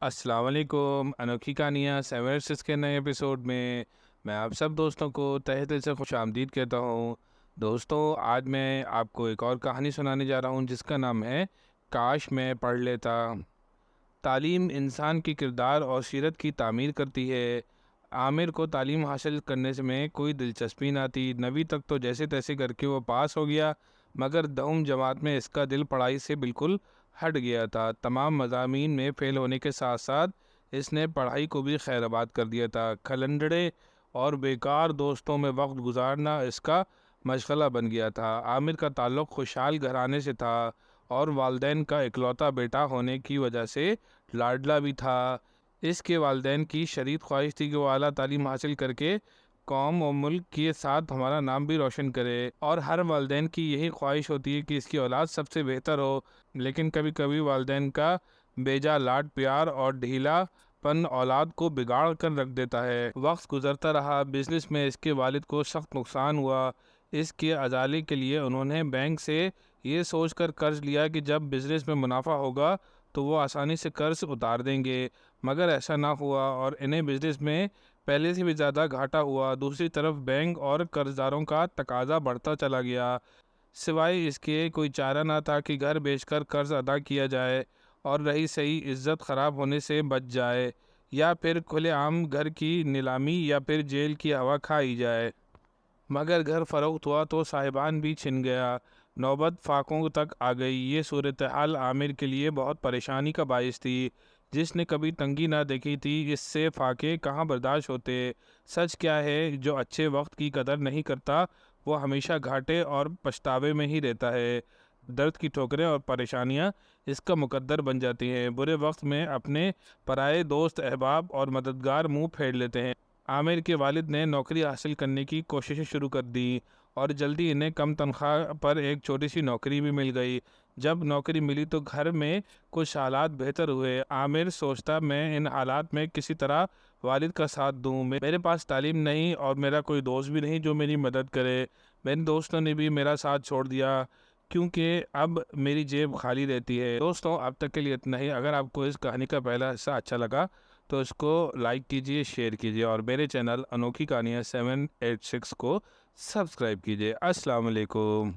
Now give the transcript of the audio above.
السلام علیکم، انوکھی کہانیاں 7 کے نئے ایپیسوڈ میں میں آپ سب دوستوں کو تہہ دل سے خوش آمدید کہتا ہوں۔ دوستوں، آج میں آپ کو ایک اور کہانی سنانے جا رہا ہوں جس کا نام ہے کاش میں پڑھ لیتا۔ تعلیم انسان کی کردار اور سیرت کی تعمیر کرتی ہے۔ عامر کو تعلیم حاصل کرنے میں کوئی دلچسپی نہ تھی۔ 9ویں تک تو جیسے تیسے کر کے وہ پاس ہو گیا، مگر 10ویں جماعت میں اس کا دل پڑھائی سے بالکل ہٹ گیا تھا۔ تمام مضامین میں فیل ہونے کے ساتھ ساتھ اس نے پڑھائی کو بھی خیر آباد کر دیا تھا۔ کھلنڈڑے اور بیکار دوستوں میں وقت گزارنا اس کا مشغلہ بن گیا تھا۔ عامر کا تعلق خوشحال گھرانے سے تھا اور والدین کا اکلوتا بیٹا ہونے کی وجہ سے لاڈلا بھی تھا۔ اس کے والدین کی شدید خواہش تھی کہ وہ اعلیٰ تعلیم حاصل کر کے قوم و ملک کے ساتھ ہمارا نام بھی روشن کرے، اور ہر والدین کی یہی خواہش ہوتی ہے کہ اس کی اولاد سب سے بہتر ہو۔ لیکن کبھی کبھی والدین کا بیجا لاڈ پیار اور ڈھیلا پن اولاد کو بگاڑ کر رکھ دیتا ہے۔ وقت گزرتا رہا، بزنس میں اس کے والد کو سخت نقصان ہوا۔ اس کے ازالے کے لیے انہوں نے بینک سے یہ سوچ کر قرض لیا کہ جب بزنس میں منافع ہوگا تو وہ آسانی سے قرض اتار دیں گے، مگر ایسا نہ ہوا اور انہیں بزنس میں پہلے سے بھی زیادہ گھاٹا ہوا۔ دوسری طرف بینک اور قرضداروں کا تقاضا بڑھتا چلا گیا۔ سوائے اس کے کوئی چارہ نہ تھا کہ گھر بیچ کر قرض ادا کیا جائے اور رہی صحیح عزت خراب ہونے سے بچ جائے، یا پھر کھلے عام گھر کی نیلامی یا پھر جیل کی ہوا کھائی جائے۔ مگر گھر فروخت ہوا تو صاحبان بھی چھن گیا، نوبت فاقوں تک آ گئی۔ یہ صورتحال عامر کے لیے بہت پریشانی کا باعث تھی۔ جس نے کبھی تنگی نہ دیکھی تھی، اس سے فاقے کہاں برداشت ہوتے۔ سچ کیا ہے، جو اچھے وقت کی قدر نہیں کرتا وہ ہمیشہ گھاٹے اور پچھتاوے میں ہی رہتا ہے۔ درد کی ٹھوکریں اور پریشانیاں اس کا مقدر بن جاتی ہیں۔ برے وقت میں اپنے پرائے دوست، احباب اور مددگار منہ پھیر لیتے ہیں۔ عامر کے والد نے نوکری حاصل کرنے کی کوششیں شروع کر دیں اور جلدی انہیں کم تنخواہ پر ایک چھوٹی سی نوکری بھی مل گئی۔ جب نوکری ملی تو گھر میں کچھ حالات بہتر ہوئے۔ عامر سوچتا، میں ان حالات میں کسی طرح والد کا ساتھ دوں۔ میرے پاس تعلیم نہیں اور میرا کوئی دوست بھی نہیں جو میری مدد کرے۔ میرے دوستوں نے بھی میرا ساتھ چھوڑ دیا کیونکہ اب میری جیب خالی رہتی ہے۔ دوستوں، اب تک کے لیے اتنا ہی۔ اگر آپ کو اس کہانی کا پہلا حصہ اچھا لگا تو اس کو لائک کیجئے، شیئر کیجئے اور میرے چینل انوکھی کہانیاں 786 کو سبسکرائب کیجئے۔ السلام علیکم۔